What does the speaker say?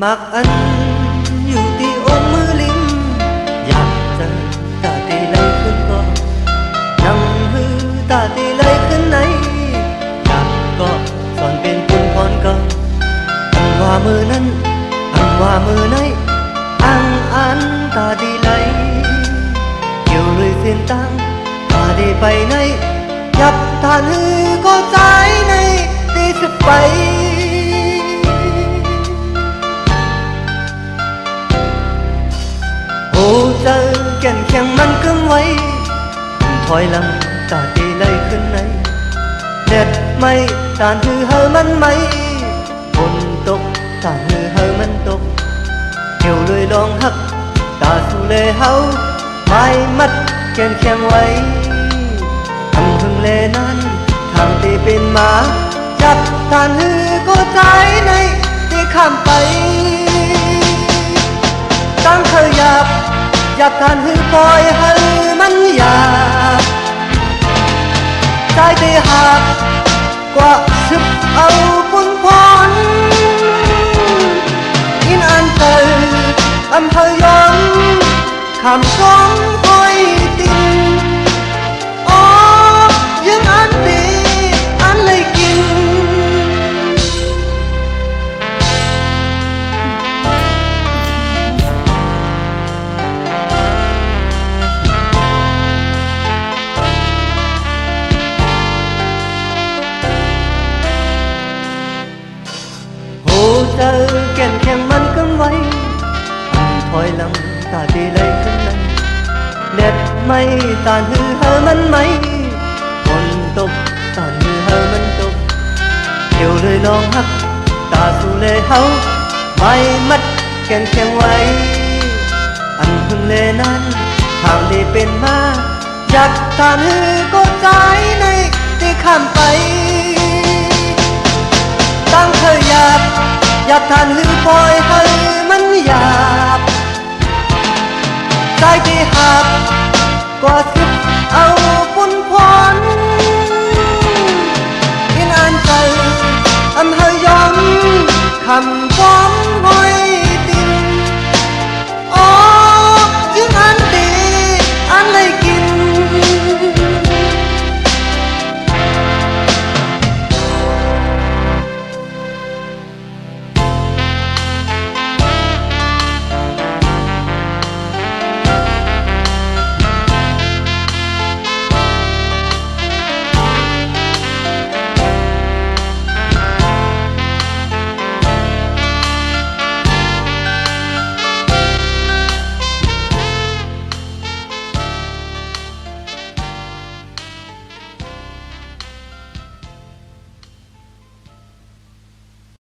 มักอันอยู่ที่อมมือลิ้มอยากจะตาตีไหลขึ้นก็นั่งฮือตาตีไหลขึ้นไหนอยากก็สอนเป็นคุณพรก็อันว่ามือนั้นอันว่ามือไหนอันตาดีไหลเกี่ยวเลยเส้นตั้งตาดีไปไหนยับทานฮือก็ใจในตีสุดไปโอ้เจอแก่นแข็งมันกึ่งไว้ถอยหลังตาตีไหลขึ้นไหนเด็ดไม่ตานฮือเฮอมันไหมฝนตกตานฮือเฮอมันตกเกี่ยวเลยลองหักตาสู่เลเฮาไม่มัดแก่นแข็งไว้ทำถึงเลนั้นทางตีเป็นหมาจับทานฮือก็ใจในที่ข้ามไปตั้งเคยอยากทานฮือปล่อยให้มันอยากใจตีหักกว่าสึกเอาปุ่นพรอินอันเตออำเภอยองคำสองคอยติงอ๋อยังอันดีอันเลยกินโหเจอแก่นแข็งมันกำไว้ถอยหลังตาดีไหลขึ้นนั้นเด็ดไม่ตานฮือเฮอมันไหมฝนตกตานฮือเฮอมันตกเกี่ยวเลยลองหักตาสู่เลเฮาไม่มัดแก่นแข็งไว้อันพึ่งเลนั้นทางดีเป็นมาอยากตานฮือก็ใจในที่ข้ามไปตั้งเคยอยากทานฮือปล่อยให้มันหยาบใจที่หักกว่าสึกเอาปุ่นพรอินอันใจอำเภอยองคำ